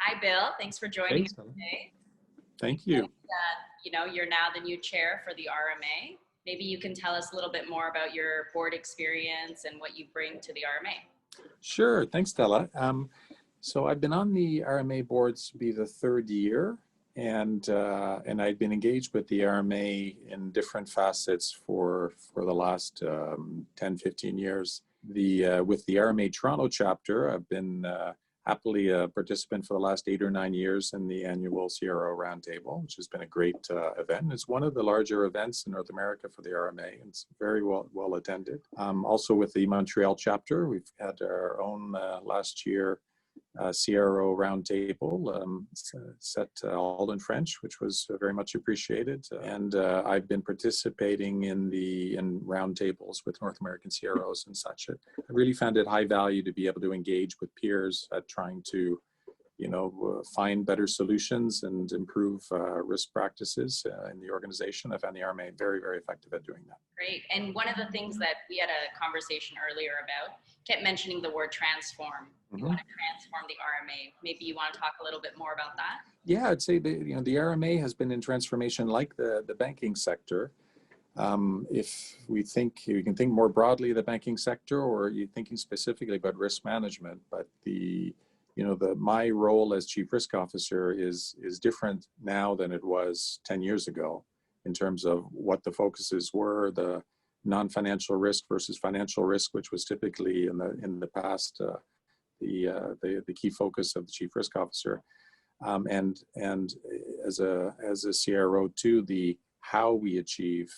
Hi, Bill. Thanks for joining Hey, us Stella. today. Thank And, you. you're now the new chair for the RMA. Maybe you can tell us a little bit more about your board experience and what you bring to the RMA. Sure. Thanks, Stella. So I've been on the RMA boards be the third year, and I'd been engaged with the RMA in different facets for the last 10, 15 years. With the RMA Toronto chapter, I've been happily a participant for the last 8 or 9 years in the annual CRO Roundtable, which has been a great event. It's one of the larger events in North America for the RMA. It's very well attended. Also with the Montreal chapter, we've had our own last year CRO roundtable set all in French, which was very much appreciated. And I've been participating in roundtables with North American CROs and such. I really found it high value to be able to engage with peers at trying to find better solutions and improve risk practices in the organization. I found the RMA very, very effective at doing that. Great. And one of the things that we had a conversation earlier about, kept mentioning the word transform. You want to transform the RMA. Maybe you want to talk a little bit more about that? Yeah, I'd say the RMA has been in transformation like the banking sector. If we can think more broadly of the banking sector, or you're thinking specifically about risk management, but my role as chief risk officer is different now than it was 10 years ago in terms of what the focuses were, the non-financial risk versus financial risk, which was typically in the past the key focus of the chief risk officer, and as a CRO too, how we achieve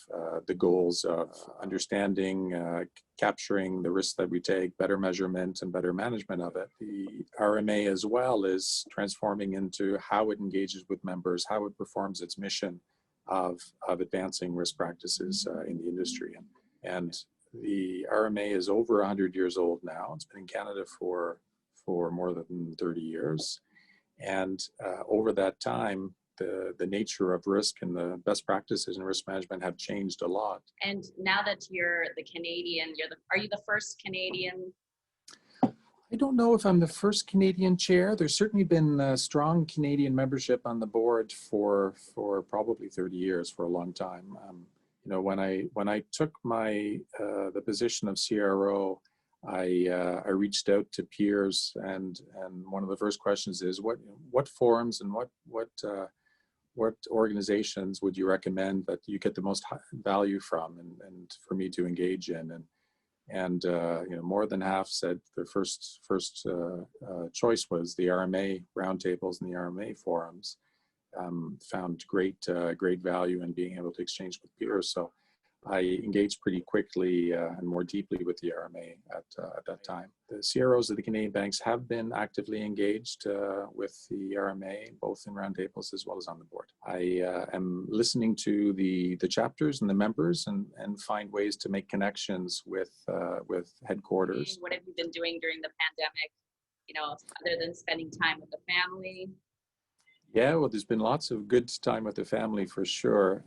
the goals of understanding, capturing the risks that we take, better measurement and better management of it. The RMA as well is transforming into how it engages with members, how it performs its mission of advancing risk practices in the industry. And the RMA is over 100 years old now. It's been in Canada for more than 30 years. And over that time, the nature of risk and the best practices in risk management have changed a lot. And now that you're the Canadian, are you the first Canadian? I don't know if I'm the first Canadian chair. There's certainly been strong Canadian membership on the board for probably 30 years, for a long time. When I took the position of CRO, I reached out to peers, and one of the first questions is what forums and what organizations would you recommend that you get the most value from and for me to engage in? And more than half said their first choice was the RMA roundtables and the RMA forums. Found great value in being able to exchange with peers. So I engaged pretty quickly and more deeply with the RMA at that time. The CROs of the Canadian banks have been actively engaged with the RMA, both in roundtables as well as on the board. I am listening to the chapters and the members and find ways to make connections with headquarters. What have you been doing during the pandemic, other than spending time with the family? Yeah, well, there's been lots of good time with the family for sure.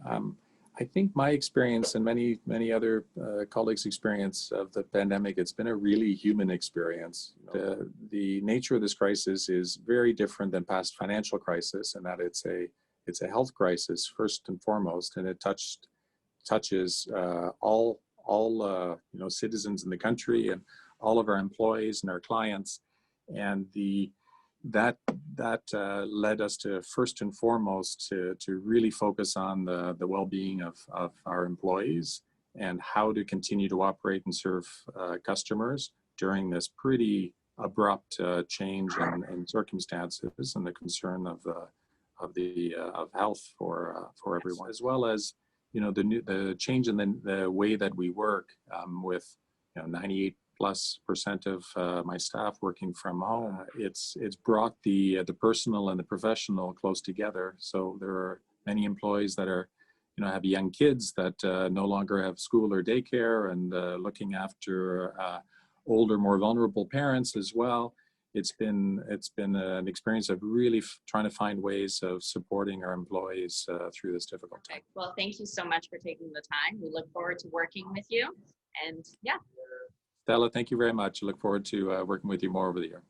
I think my experience and many other colleagues' experience of the pandemic, it's been a really human experience. The nature of this crisis is very different than past financial crisis, in that it's a health crisis first and foremost, and it touches all citizens in the country and all of our employees and our clients, and that led us to first and foremost to really focus on the well-being of our employees and how to continue to operate and serve customers during this pretty abrupt change in circumstances, and the concern of health for everyone, as well as the change in the way that we work, with 98+% of my staff working from home. It's brought the personal and the professional close together. So there are many employees that have young kids that no longer have school or daycare, and looking after older, more vulnerable parents as well. It's been an experience of really trying to find ways of supporting our employees through this difficult time. Well, thank you so much for taking the time. We look forward to working with you. And yeah. Stella, thank you very much. I look forward to working with you more over the year.